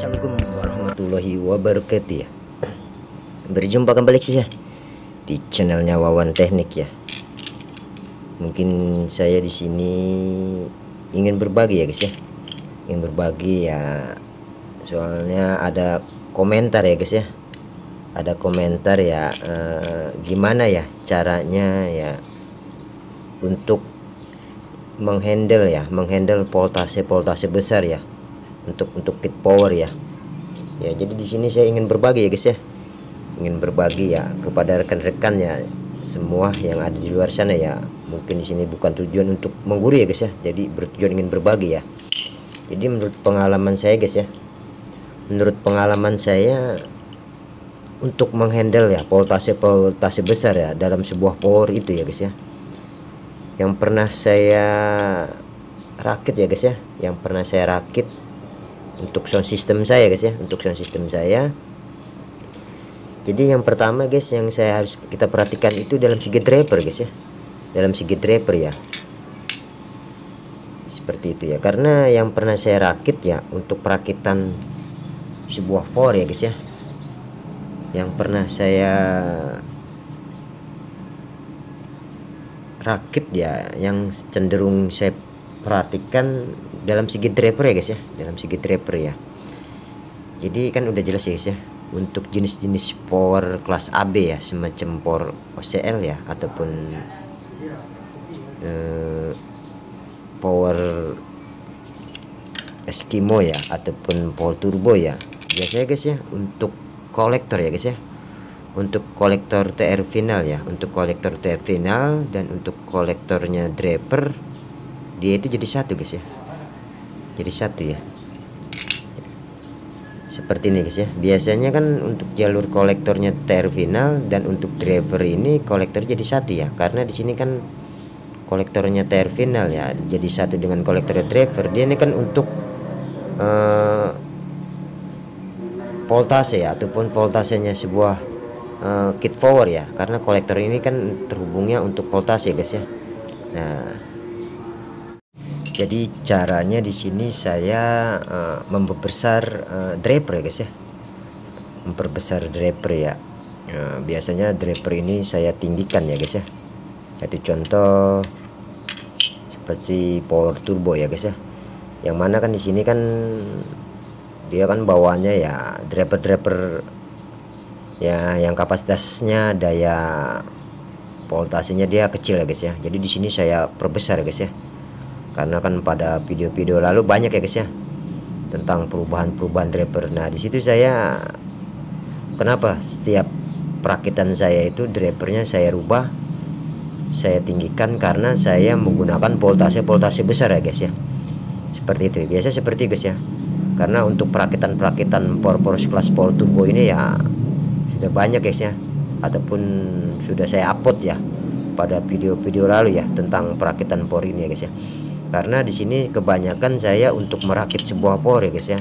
Assalamualaikum warahmatullahi wabarakatuh ya. Berjumpa kembali sih ya di channelnya Wawan Teknik ya. Mungkin saya di sini ingin berbagi ya guys ya. Ingin berbagi ya. Soalnya ada komentar ya guys ya. Ada komentar ya, gimana ya caranya ya untuk menghandle voltase besar ya. Untuk kit power ya. Ya, jadi di sini saya ingin berbagi ya guys ya. Ingin berbagi ya kepada rekan-rekan ya semua yang ada di luar sana ya. Mungkin di sini bukan tujuan untuk menggurui ya guys ya. Jadi bertujuan ingin berbagi ya. Jadi menurut pengalaman saya guys ya. Menurut pengalaman saya untuk menghandle ya voltase besar ya dalam sebuah power itu ya guys ya. Yang pernah saya rakit ya guys ya. Yang pernah saya rakit untuk sound system saya guys ya, untuk sound system saya. Jadi yang pertama guys yang saya harus kita perhatikan itu dalam segi driver guys ya, dalam segi driver ya, seperti itu ya. Karena yang pernah saya rakit ya untuk perakitan sebuah power ya guys ya, yang pernah saya rakit ya, yang cenderung saya perhatikan dalam segi driver ya guys ya, dalam segi driver ya. Jadi kan udah jelas ya guys ya, untuk jenis-jenis power kelas AB ya, semacam power OCL ya, ataupun power Eskimo ya, ataupun power turbo ya. Biasanya guys ya untuk kolektor ya guys ya, untuk kolektor TR final ya, untuk kolektor TR final dan untuk kolektornya driver, dia itu jadi satu guys ya, jadi satu ya, seperti ini guys ya. Biasanya kan untuk jalur kolektornya TR final dan untuk driver ini kolektor jadi satu ya, karena di sini kan kolektornya TR final ya jadi satu dengan kolektor driver. Dia ini kan untuk voltase ya, ataupun voltasenya sebuah kit power ya, karena kolektor ini kan terhubungnya untuk voltase ya guys ya. Nah, jadi caranya di sini saya memperbesar driver ya guys ya, memperbesar driver ya. Biasanya driver ini saya tinggikan ya guys ya. Satu contoh seperti power turbo ya guys ya, yang mana kan di sini kan dia kan bawaannya ya driver ya, yang kapasitasnya daya voltasenya dia kecil ya guys ya. Jadi di sini saya perbesar ya guys ya. Karena kan pada video-video lalu banyak ya guys ya tentang perubahan driver. Nah, di situ saya kenapa setiap perakitan saya itu drivernya saya rubah, saya tinggikan, karena saya menggunakan voltase besar ya guys ya. Seperti itu. Biasa seperti guys ya. Karena untuk perakitan power kelas power turbo ini ya sudah banyak guys ya, ataupun sudah saya upload ya pada video-video lalu ya tentang perakitan power ini ya guys ya. Karena di sini kebanyakan saya untuk merakit sebuah power ya guys ya,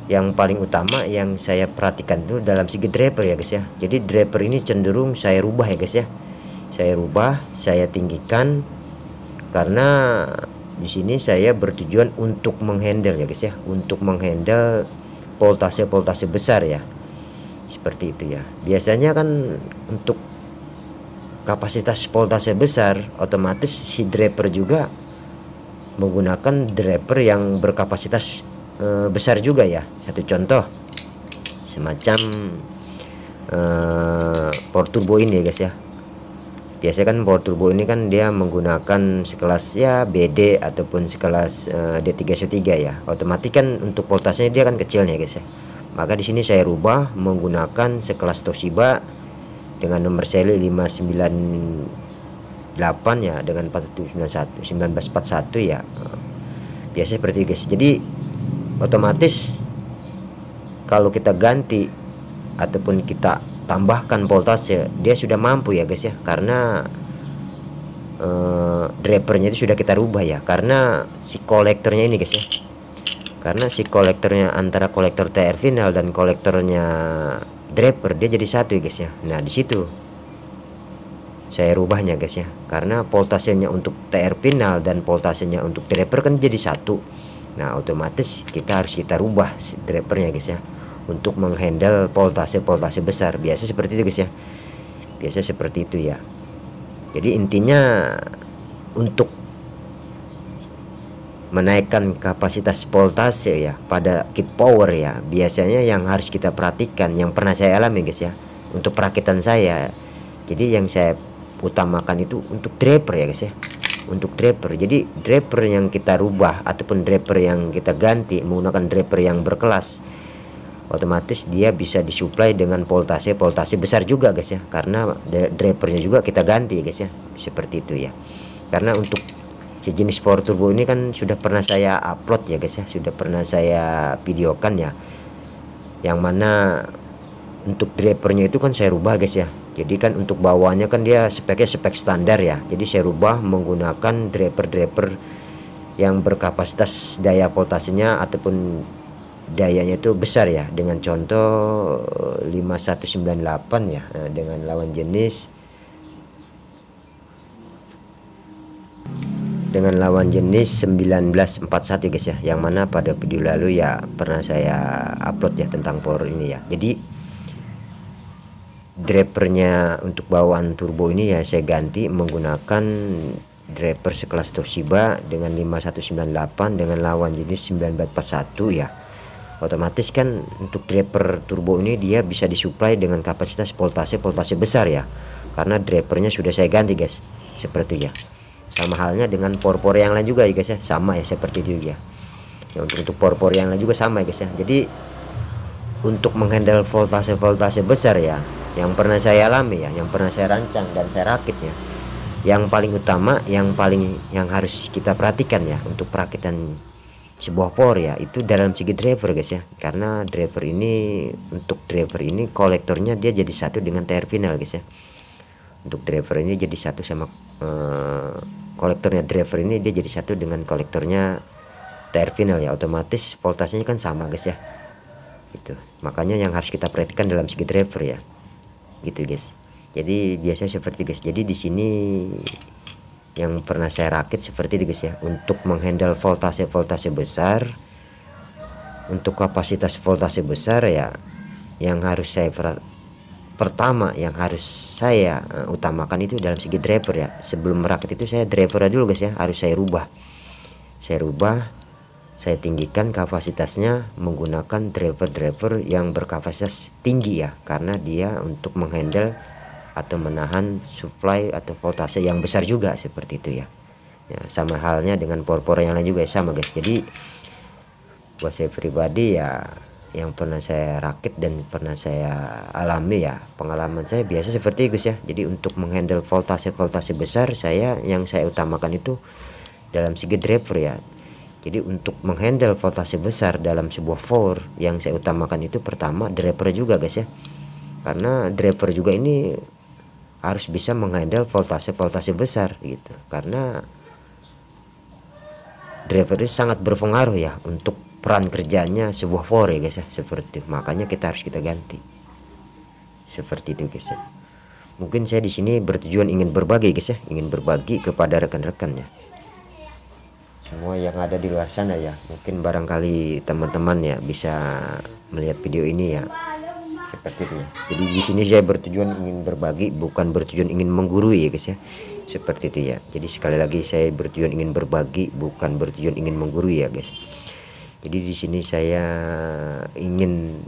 yang paling utama yang saya perhatikan itu dalam segi driver ya guys ya. Jadi driver ini cenderung saya rubah ya guys ya, saya rubah, saya tinggikan, karena di sini saya bertujuan untuk menghandle ya guys ya, untuk menghandle voltase besar ya, seperti itu ya. Biasanya kan untuk kapasitas voltase besar, otomatis si driver juga menggunakan driver yang berkapasitas besar juga ya. Satu contoh semacam power turbo ini ya guys ya. Biasanya kan power turbo ini kan dia menggunakan sekelas ya BD ataupun sekelas D313 ya. Otomatis kan untuk voltasenya dia kan kecilnya guys ya. Maka di sini saya rubah menggunakan sekelas Toshiba dengan nomor seri 598 ya, dengan 1941 ya. Biasa seperti itu guys. Jadi otomatis kalau kita ganti ataupun kita tambahkan voltase, dia sudah mampu ya guys ya, karena drivernya itu sudah kita rubah ya, karena si kolektornya ini guys ya. Karena si kolektornya antara kolektor TR final dan kolektornya driver dia jadi satu ya guys ya. Nah, di situ saya rubahnya guys ya, karena voltasenya untuk TR final dan voltasenya untuk driver kan jadi satu. Nah otomatis kita harus rubah drivernya guys ya, untuk menghandle voltase besar. Biasa seperti itu guys ya, biasa seperti itu ya. Jadi intinya untuk menaikkan kapasitas voltase ya pada kit power ya, biasanya yang harus kita perhatikan, yang pernah saya alami guys ya, untuk perakitan saya. Jadi yang saya utamakan itu untuk driver ya guys ya, untuk driver. Jadi driver yang kita rubah ataupun driver yang kita ganti menggunakan driver yang berkelas, otomatis dia bisa disuplai dengan voltase besar juga guys ya, karena drivernya juga kita ganti guys ya, seperti itu ya. Karena untuk sejenis power turbo ini kan sudah pernah saya upload ya guys ya, sudah pernah saya videokan ya, yang mana untuk drivernya itu kan saya rubah guys ya. Jadi kan untuk bawaannya kan dia speknya spek standar ya, jadi saya rubah menggunakan driver yang berkapasitas daya voltasenya ataupun dayanya itu besar ya, dengan contoh 5198 ya, dengan lawan jenis 1941 guys ya, yang mana pada video lalu ya pernah saya upload ya tentang power ini ya. Jadi drivernya untuk bawaan turbo ini ya saya ganti menggunakan driver sekelas Toshiba dengan 5198 dengan lawan jenis 1941 ya. Otomatis kan untuk driver turbo ini dia bisa disuplai dengan kapasitas voltase besar ya, karena drivernya sudah saya ganti guys, seperti ya. Sama halnya dengan power yang lain juga ya guys ya, sama ya seperti itu ya. Ya untuk power yang lain juga sama ya guys ya. Jadi untuk menghandle voltase besar ya, yang pernah saya alami ya, yang pernah saya rancang dan saya rakit ya, yang paling utama, yang harus kita perhatikan ya untuk perakitan sebuah power ya, itu dalam segi driver guys ya. Karena driver ini, untuk driver ini kolektornya dia jadi satu dengan terminal guys ya. Untuk driver ini jadi satu sama kolektornya driver ini dia jadi satu dengan kolektornya terminal ya, otomatis voltasenya kan sama guys ya. Itu makanya yang harus kita perhatikan dalam segi driver ya, gitu guys. Jadi biasa seperti guys. Jadi di sini yang pernah saya rakit seperti itu guys ya, untuk menghandle voltase besar, untuk kapasitas voltase besar ya, yang harus saya pertama yang harus saya utamakan itu dalam segi driver ya. Sebelum merakit itu saya driver dulu guys ya, harus saya rubah, saya tinggikan kapasitasnya menggunakan driver yang berkapasitas tinggi ya, karena dia untuk menghandle atau menahan supply atau voltase yang besar juga, seperti itu ya. Ya sama halnya dengan power yang lain juga ya, sama guys. Jadi buat saya pribadi ya, yang pernah saya rakit dan pernah saya alami ya, pengalaman saya biasa seperti itu guys ya. Jadi untuk menghandle voltase besar, yang saya utamakan itu dalam segi driver ya. Jadi untuk menghandle voltase besar dalam sebuah power, yang saya utamakan itu pertama driver juga guys ya, karena driver juga ini harus bisa menghandle voltase besar gitu, karena driver ini sangat berpengaruh ya untuk peran kerjanya sebuah power ya guys ya, seperti itu. Makanya kita harus ganti, seperti itu guys ya. Mungkin saya di sini bertujuan ingin berbagi guys ya, ingin berbagi kepada rekan-rekan ya, semua yang ada di luar sana ya. Mungkin barangkali teman-teman ya bisa melihat video ini ya, seperti itu ya. Jadi di sini saya bertujuan ingin berbagi, bukan bertujuan ingin menggurui ya guys ya, seperti itu ya. Jadi sekali lagi saya bertujuan ingin berbagi, bukan bertujuan ingin menggurui ya guys. Jadi di sini saya ingin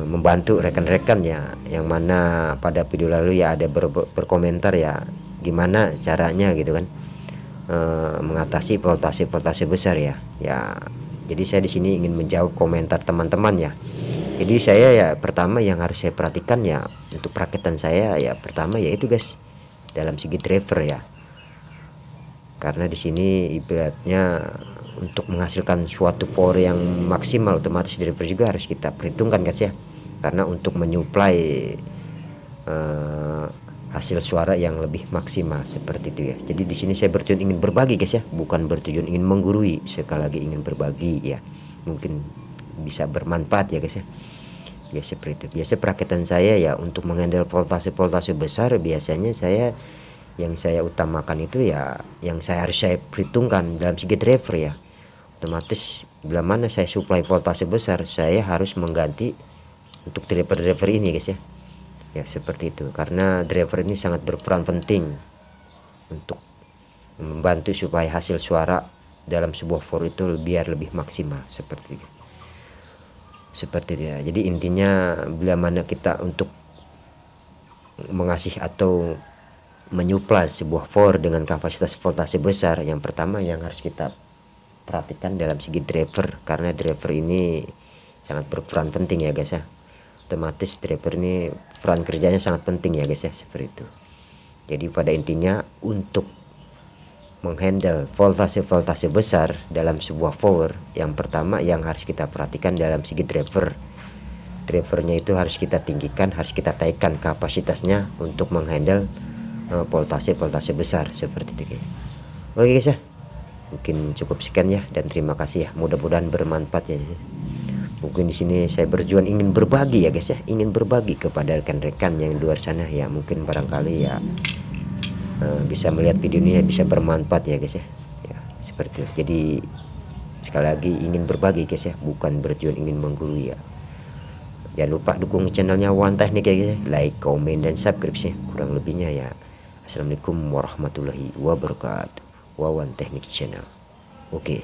membantu rekan-rekan ya, yang mana pada video lalu ya ada berkomentar ya, gimana caranya gitu kan mengatasi voltase besar ya. Jadi saya di sini ingin menjawab komentar teman-teman ya. Jadi saya ya pertama yang harus saya perhatikan ya untuk perakitan saya ya, pertama yaitu guys dalam segi driver ya. Karena di sini ibaratnya untuk menghasilkan suatu power yang maksimal, otomatis driver juga harus kita perhitungkan guys ya. Karena untuk menyuplai hasil suara yang lebih maksimal, seperti itu ya. Jadi di sini saya bertujuan ingin berbagi guys ya, bukan bertujuan ingin menggurui. Sekali lagi ingin berbagi ya, mungkin bisa bermanfaat ya guys ya. Ya seperti itu. Biasa perakitan saya ya untuk menghandle voltase besar, biasanya yang saya utamakan itu ya, yang harus saya perhitungkan dalam segi driver ya. otomatis bila mana saya supply voltase besar, saya harus mengganti untuk driver ini guys ya. Ya seperti itu, karena driver ini sangat berperan penting untuk membantu supaya hasil suara dalam sebuah for itu biar lebih maksimal seperti itu. Seperti dia. Jadi intinya bila mana kita untuk mengasih atau menyuplai sebuah for dengan kapasitas voltase besar, yang pertama yang harus kita perhatikan dalam segi driver, karena driver ini sangat berperan penting ya guys ya. Otomatis driver ini peran kerjanya sangat penting ya guys ya, seperti itu. Jadi pada intinya untuk menghandle voltase besar dalam sebuah power, yang pertama yang harus kita perhatikan dalam segi drivernya itu harus kita tinggikan, harus kita naikkan kapasitasnya untuk menghandle voltase besar seperti itu guys. Oke guys ya, mungkin cukup sekian ya, dan terima kasih ya, mudah-mudahan bermanfaat ya. Mungkin di sini saya berjuang ingin berbagi ya guys ya, ingin berbagi kepada rekan-rekan yang di luar sana ya, mungkin barangkali ya bisa melihat video ini ya, bisa bermanfaat ya guys ya. Ya seperti itu. Jadi sekali lagi ingin berbagi guys ya, bukan berjuang ingin menggurui ya. Jangan lupa dukung channelnya Wawan Teknik ya guys ya, like, komen, dan subscribe sih. Kurang lebihnya ya, assalamualaikum warahmatullahi wabarakatuh. Wawan Teknik Channel. Oke.